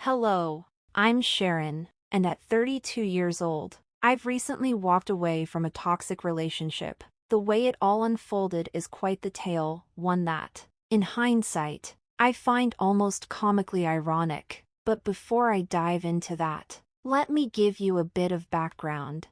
Hello, I'm Sharon, and at 32 years old, I've recently walked away from a toxic relationship. The way it all unfolded is quite the tale, one that, in hindsight, I find almost comically ironic. But before I dive into that, let me give you a bit of background.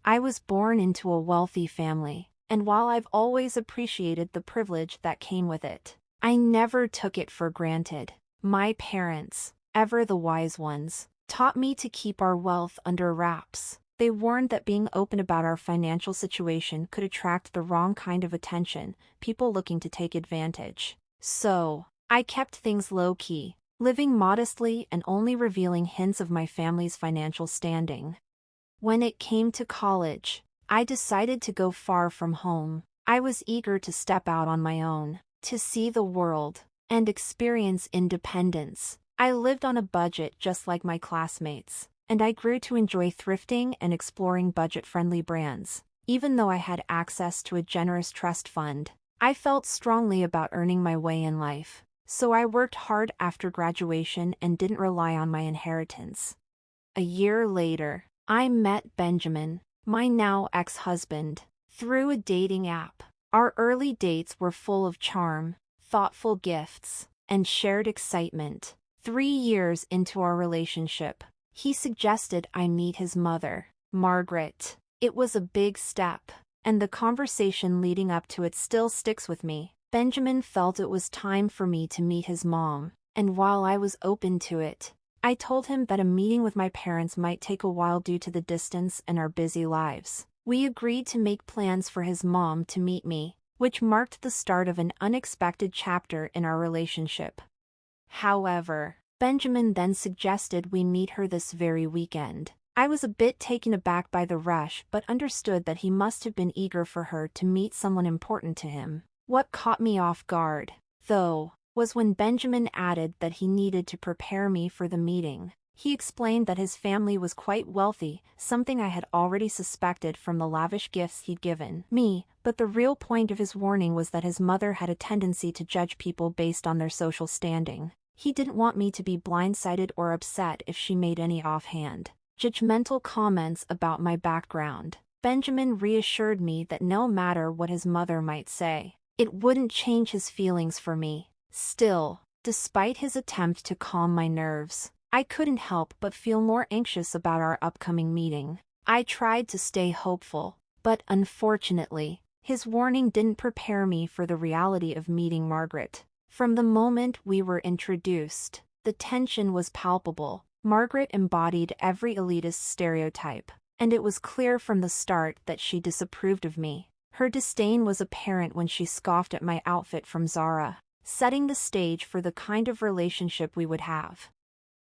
I was born into a wealthy family, and while I've always appreciated the privilege that came with it, I never took it for granted. My parents, ever the wise ones, taught me to keep our wealth under wraps. They warned that being open about our financial situation could attract the wrong kind of attention, people looking to take advantage. So, I kept things low-key, living modestly and only revealing hints of my family's financial standing. When it came to college, I decided to go far from home. I was eager to step out on my own, to see the world, and experience independence. I lived on a budget just like my classmates, and I grew to enjoy thrifting and exploring budget-friendly brands. Even though I had access to a generous trust fund, I felt strongly about earning my way in life, so I worked hard after graduation and didn't rely on my inheritance. A year later, I met Benjamin, my now ex-husband, through a dating app. Our early dates were full of charm, thoughtful gifts, and shared excitement. 3 years into our relationship, he suggested I meet his mother, Margaret. It was a big step, and the conversation leading up to it still sticks with me. Benjamin felt it was time for me to meet his mom, and while I was open to it, I told him that a meeting with my parents might take a while due to the distance and our busy lives. We agreed to make plans for his mom to meet me, which marked the start of an unexpected chapter in our relationship. However, Benjamin then suggested we meet her this very weekend. I was a bit taken aback by the rush but understood that he must have been eager for her to meet someone important to him. What caught me off guard, though, was when Benjamin added that he needed to prepare me for the meeting. He explained that his family was quite wealthy, something I had already suspected from the lavish gifts he'd given me, but the real point of his warning was that his mother had a tendency to judge people based on their social standing. He didn't want me to be blindsided or upset if she made any offhand, judgmental comments about my background. Benjamin reassured me that no matter what his mother might say, it wouldn't change his feelings for me. Still, despite his attempt to calm my nerves, I couldn't help but feel more anxious about our upcoming meeting. I tried to stay hopeful, but unfortunately, his warning didn't prepare me for the reality of meeting Margaret. From the moment we were introduced, the tension was palpable. Margaret embodied every elitist stereotype, and it was clear from the start that she disapproved of me. Her disdain was apparent when she scoffed at my outfit from Zara, setting the stage for the kind of relationship we would have.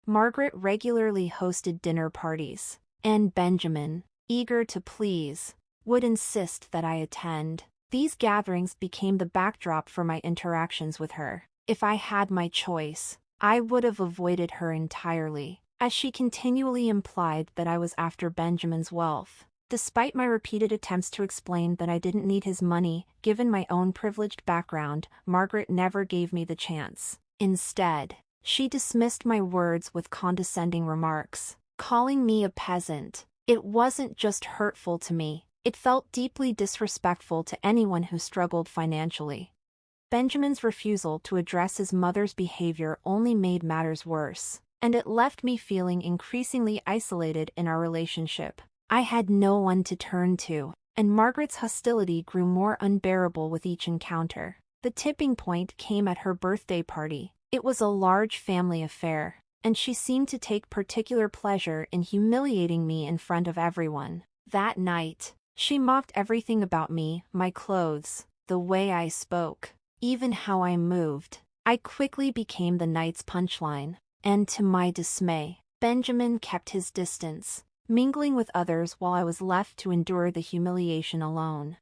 Margaret regularly hosted dinner parties, and Benjamin, eager to please, would insist that I attend. These gatherings became the backdrop for my interactions with her. If I had my choice, I would have avoided her entirely, as she continually implied that I was after Benjamin's wealth. Despite my repeated attempts to explain that I didn't need his money, given my own privileged background, Margaret never gave me the chance. Instead, she dismissed my words with condescending remarks, calling me a peasant. It wasn't just hurtful to me. It felt deeply disrespectful to anyone who struggled financially. Benjamin's refusal to address his mother's behavior only made matters worse, and it left me feeling increasingly isolated in our relationship. I had no one to turn to, and Margaret's hostility grew more unbearable with each encounter. The tipping point came at her birthday party. It was a large family affair, and she seemed to take particular pleasure in humiliating me in front of everyone. That night, she mocked everything about me, my clothes, the way I spoke, even how I moved. I quickly became the night's punchline, and to my dismay, Benjamin kept his distance, mingling with others while I was left to endure the humiliation alone.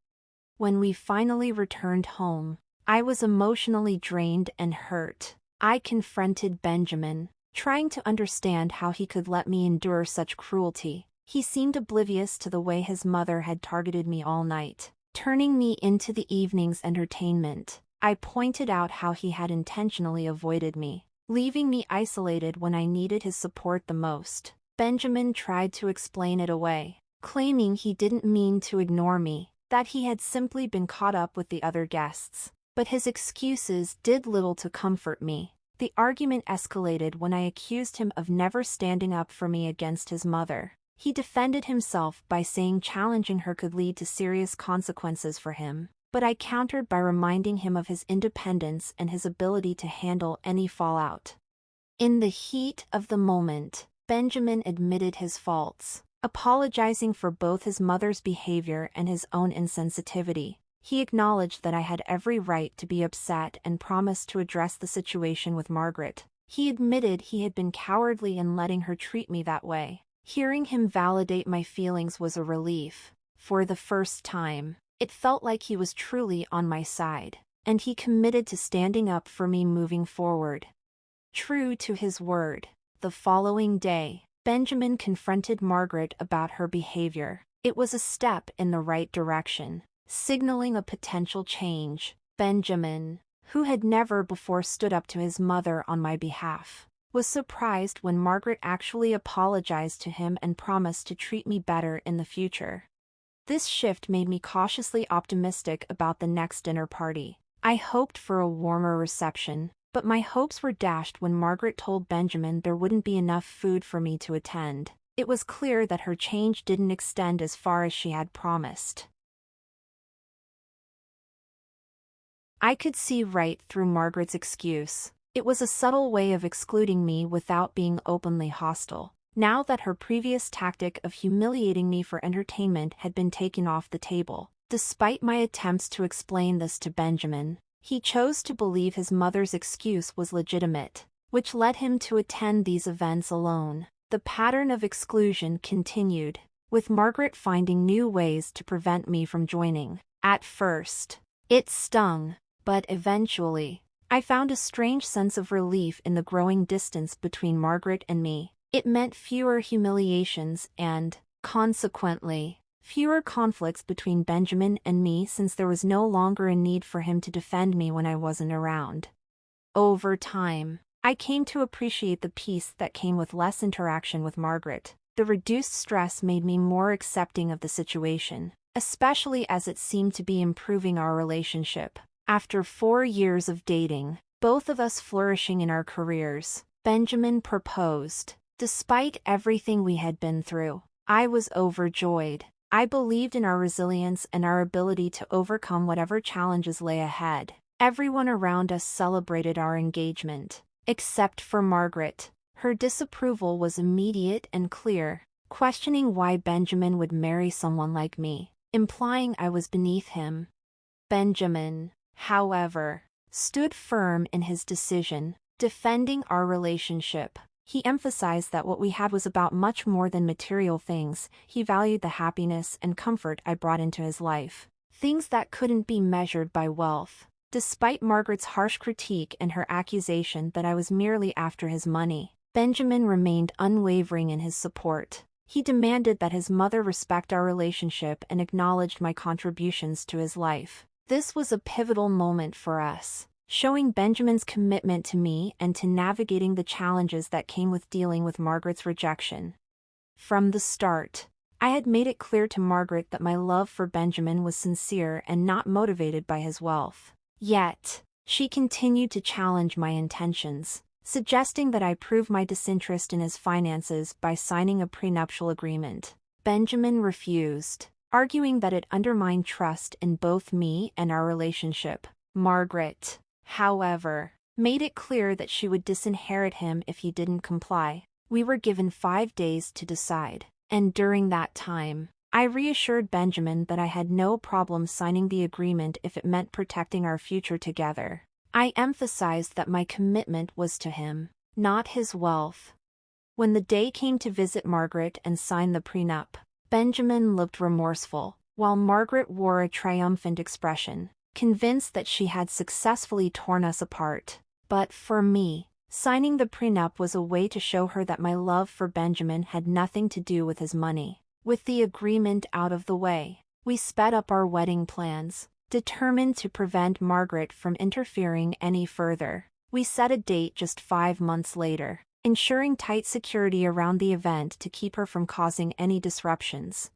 When we finally returned home, I was emotionally drained and hurt. I confronted Benjamin, trying to understand how he could let me endure such cruelty. He seemed oblivious to the way his mother had targeted me all night, turning me into the evening's entertainment. I pointed out how he had intentionally avoided me, leaving me isolated when I needed his support the most. Benjamin tried to explain it away, claiming he didn't mean to ignore me, that he had simply been caught up with the other guests. But his excuses did little to comfort me. The argument escalated when I accused him of never standing up for me against his mother. He defended himself by saying challenging her could lead to serious consequences for him, but I countered by reminding him of his independence and his ability to handle any fallout. In the heat of the moment, Benjamin admitted his faults, apologizing for both his mother's behavior and his own insensitivity. He acknowledged that I had every right to be upset and promised to address the situation with Margaret. He admitted he had been cowardly in letting her treat me that way. Hearing him validate my feelings was a relief. For the first time, it felt like he was truly on my side, and he committed to standing up for me moving forward. True to his word, the following day, Benjamin confronted Margaret about her behavior. It was a step in the right direction, signaling a potential change. Benjamin, who had never before stood up to his mother on my behalf, was surprised when Margaret actually apologized to him and promised to treat me better in the future. This shift made me cautiously optimistic about the next dinner party. I hoped for a warmer reception, but my hopes were dashed when Margaret told Benjamin there wouldn't be enough food for me to attend. It was clear that her change didn't extend as far as she had promised. I could see right through Margaret's excuse. It was a subtle way of excluding me without being openly hostile. Now that her previous tactic of humiliating me for entertainment had been taken off the table, despite my attempts to explain this to Benjamin, he chose to believe his mother's excuse was legitimate, which led him to attend these events alone. The pattern of exclusion continued, with Margaret finding new ways to prevent me from joining. At first, it stung, but eventually, I found a strange sense of relief in the growing distance between Margaret and me. It meant fewer humiliations and, consequently, fewer conflicts between Benjamin and me since there was no longer a need for him to defend me when I wasn't around. Over time, I came to appreciate the peace that came with less interaction with Margaret. The reduced stress made me more accepting of the situation, especially as it seemed to be improving our relationship. After 4 years of dating, both of us flourishing in our careers, Benjamin proposed. Despite everything we had been through, I was overjoyed. I believed in our resilience and our ability to overcome whatever challenges lay ahead. Everyone around us celebrated our engagement, except for Margaret. Her disapproval was immediate and clear, questioning why Benjamin would marry someone like me, implying I was beneath him. Benjamin, however, stood firm in his decision, defending our relationship. He emphasized that what we had was about much more than material things. He valued the happiness and comfort I brought into his life, things that couldn't be measured by wealth. Despite Margaret's harsh critique and her accusation that I was merely after his money, Benjamin remained unwavering in his support. He demanded that his mother respect our relationship and acknowledged my contributions to his life. This was a pivotal moment for us, showing Benjamin's commitment to me and to navigating the challenges that came with dealing with Margaret's rejection. From the start, I had made it clear to Margaret that my love for Benjamin was sincere and not motivated by his wealth. Yet, she continued to challenge my intentions, suggesting that I prove my disinterest in his finances by signing a prenuptial agreement. Benjamin refused, arguing that it undermined trust in both me and our relationship. Margaret, however, made it clear that she would disinherit him if he didn't comply. We were given 5 days to decide, and during that time, I reassured Benjamin that I had no problem signing the agreement if it meant protecting our future together. I emphasized that my commitment was to him, not his wealth. When the day came to visit Margaret and sign the prenup, Benjamin looked remorseful, while Margaret wore a triumphant expression, convinced that she had successfully torn us apart. But for me, signing the prenup was a way to show her that my love for Benjamin had nothing to do with his money. With the agreement out of the way, we sped up our wedding plans, determined to prevent Margaret from interfering any further. We set a date just 5 months later, ensuring tight security around the event to keep her from causing any disruptions.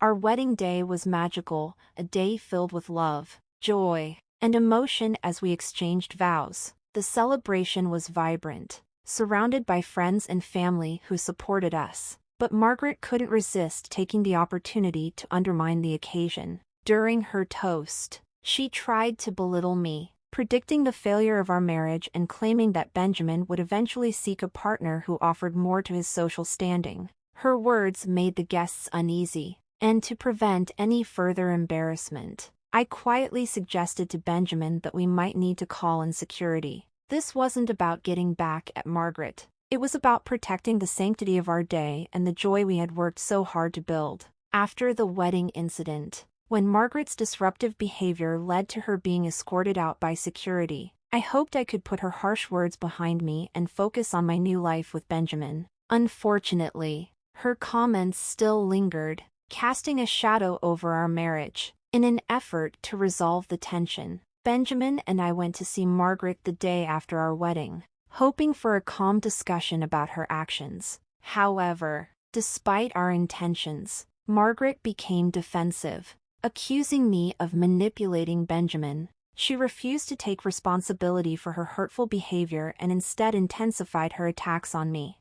Our wedding day was magical, a day filled with love, joy, and emotion as we exchanged vows. The celebration was vibrant, surrounded by friends and family who supported us. But Margaret couldn't resist taking the opportunity to undermine the occasion. During her toast, she tried to belittle me, predicting the failure of our marriage and claiming that Benjamin would eventually seek a partner who offered more to his social standing. Her words made the guests uneasy, and to prevent any further embarrassment, I quietly suggested to Benjamin that we might need to call in security. This wasn't about getting back at Margaret. It was about protecting the sanctity of our day and the joy we had worked so hard to build. After the wedding incident, when Margaret's disruptive behavior led to her being escorted out by security, I hoped I could put her harsh words behind me and focus on my new life with Benjamin. Unfortunately, her comments still lingered, casting a shadow over our marriage. In an effort to resolve the tension, Benjamin and I went to see Margaret the day after our wedding, hoping for a calm discussion about her actions. However, despite our intentions, Margaret became defensive, accusing me of manipulating Benjamin. She refused to take responsibility for her hurtful behavior and instead intensified her attacks on me.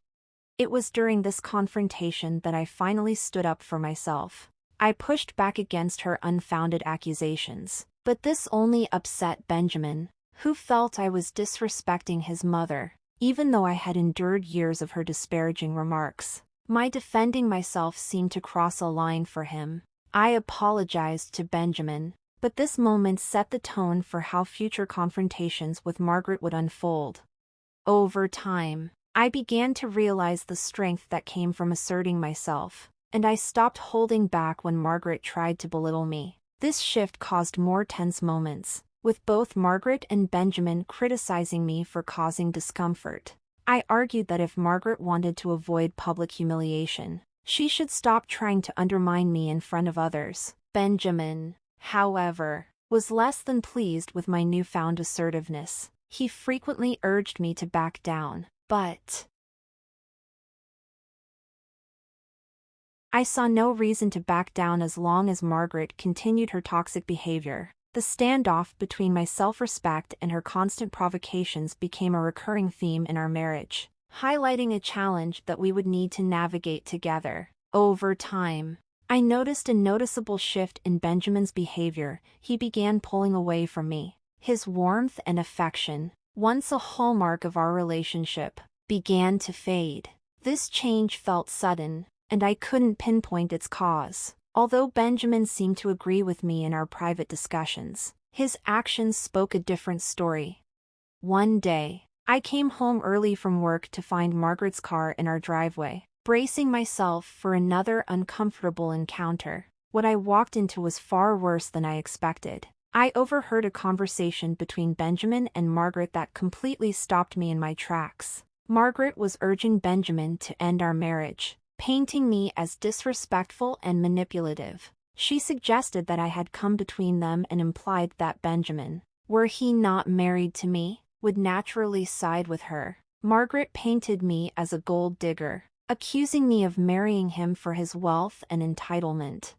It was during this confrontation that I finally stood up for myself. I pushed back against her unfounded accusations, but this only upset Benjamin, who felt I was disrespecting his mother, even though I had endured years of her disparaging remarks. My defending myself seemed to cross a line for him. I apologized to Benjamin, but this moment set the tone for how future confrontations with Margaret would unfold. Over time, I began to realize the strength that came from asserting myself, and I stopped holding back when Margaret tried to belittle me. This shift caused more tense moments, with both Margaret and Benjamin criticizing me for causing discomfort. I argued that if Margaret wanted to avoid public humiliation, she should stop trying to undermine me in front of others. Benjamin, however, was less than pleased with my newfound assertiveness. He frequently urged me to back down, but I saw no reason to back down as long as Margaret continued her toxic behavior. The standoff between my self-respect and her constant provocations became a recurring theme in our marriage, highlighting a challenge that we would need to navigate together. Over time, I noticed a noticeable shift in Benjamin's behavior. He began pulling away from me. His warmth and affection, once a hallmark of our relationship, began to fade. This change felt sudden, and I couldn't pinpoint its cause. Although Benjamin seemed to agree with me in our private discussions, his actions spoke a different story. One day, I came home early from work to find Margaret's car in our driveway, bracing myself for another uncomfortable encounter. What I walked into was far worse than I expected. I overheard a conversation between Benjamin and Margaret that completely stopped me in my tracks. Margaret was urging Benjamin to end our marriage, painting me as disrespectful and manipulative. She suggested that I had come between them and implied that Benjamin, were he not married to me, would naturally side with her. Margaret painted me as a gold digger, accusing me of marrying him for his wealth and entitlement.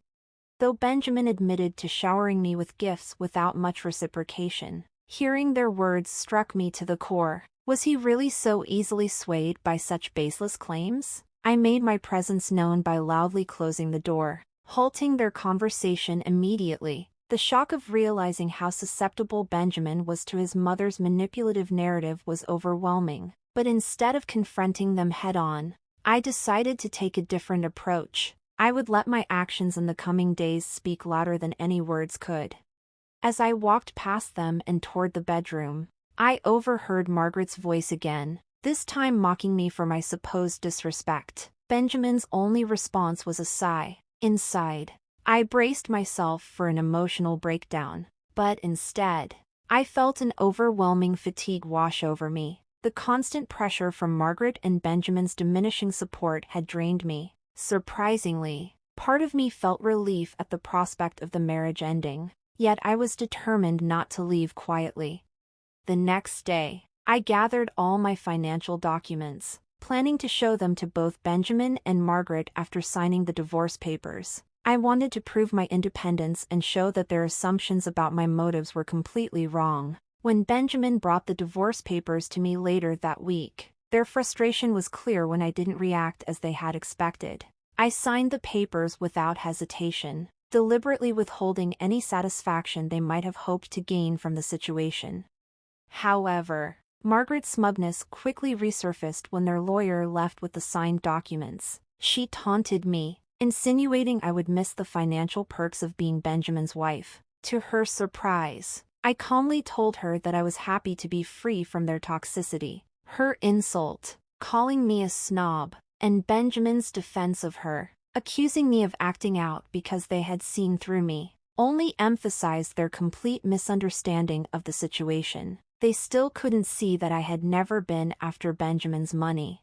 Though Benjamin admitted to showering me with gifts without much reciprocation, hearing their words struck me to the core. Was he really so easily swayed by such baseless claims? I made my presence known by loudly closing the door, halting their conversation immediately. The shock of realizing how susceptible Benjamin was to his mother's manipulative narrative was overwhelming. But instead of confronting them head-on, I decided to take a different approach. I would let my actions in the coming days speak louder than any words could. As I walked past them and toward the bedroom, I overheard Margaret's voice again, this time mocking me for my supposed disrespect. Benjamin's only response was a sigh. Inside, I braced myself for an emotional breakdown, but instead, I felt an overwhelming fatigue wash over me. The constant pressure from Margaret and Benjamin's diminishing support had drained me. Surprisingly, part of me felt relief at the prospect of the marriage ending, yet I was determined not to leave quietly. The next day, I gathered all my financial documents, planning to show them to both Benjamin and Margaret after signing the divorce papers. I wanted to prove my independence and show that their assumptions about my motives were completely wrong. When Benjamin brought the divorce papers to me later that week, their frustration was clear when I didn't react as they had expected. I signed the papers without hesitation, deliberately withholding any satisfaction they might have hoped to gain from the situation. However, Margaret's smugness quickly resurfaced when their lawyer left with the signed documents. She taunted me, insinuating I would miss the financial perks of being Benjamin's wife. To her surprise, I calmly told her that I was happy to be free from their toxicity. Her insult, calling me a snob, and Benjamin's defense of her, accusing me of acting out because they had seen through me, only emphasized their complete misunderstanding of the situation. They still couldn't see that I had never been after Benjamin's money.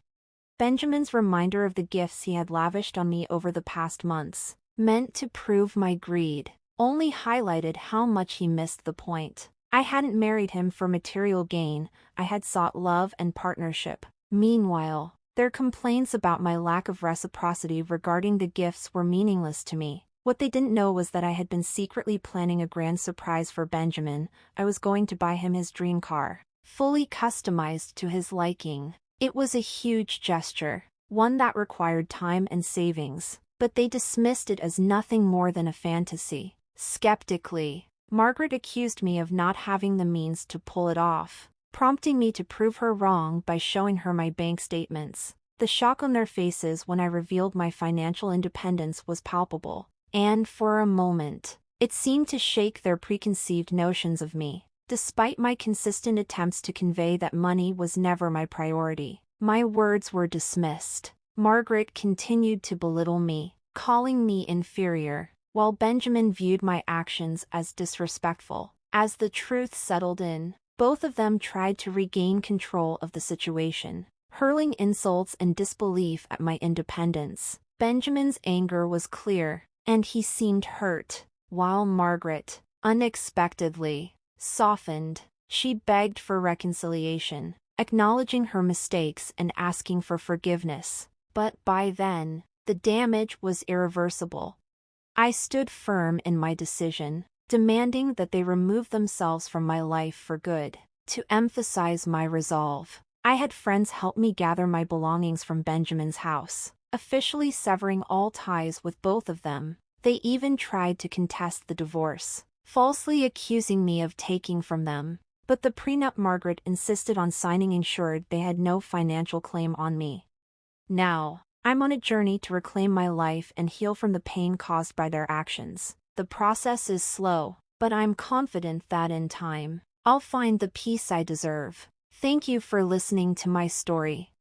Benjamin's reminder of the gifts he had lavished on me over the past months, meant to prove my greed, only highlighted how much he missed the point. I hadn't married him for material gain, I had sought love and partnership. Meanwhile, their complaints about my lack of reciprocity regarding the gifts were meaningless to me. What they didn't know was that I had been secretly planning a grand surprise for Benjamin. I was going to buy him his dream car, fully customized to his liking. It was a huge gesture, one that required time and savings, but they dismissed it as nothing more than a fantasy. Skeptically, Margaret accused me of not having the means to pull it off, prompting me to prove her wrong by showing her my bank statements. The shock on their faces when I revealed my financial independence was palpable, and for a moment, it seemed to shake their preconceived notions of me. Despite my consistent attempts to convey that money was never my priority, my words were dismissed. Margaret continued to belittle me, calling me inferior, while Benjamin viewed my actions as disrespectful. As the truth settled in, both of them tried to regain control of the situation, hurling insults and disbelief at my independence. Benjamin's anger was clear, and he seemed hurt, while Margaret, unexpectedly, softened. She begged for reconciliation, acknowledging her mistakes and asking for forgiveness. But by then, the damage was irreversible. I stood firm in my decision, demanding that they remove themselves from my life for good. To emphasize my resolve, I had friends help me gather my belongings from Benjamin's house, officially severing all ties with both of them. They even tried to contest the divorce, falsely accusing me of taking from them. But the prenup Margaret insisted on signing ensured they had no financial claim on me. Now, I'm on a journey to reclaim my life and heal from the pain caused by their actions. The process is slow, but I'm confident that in time, I'll find the peace I deserve. Thank you for listening to my story.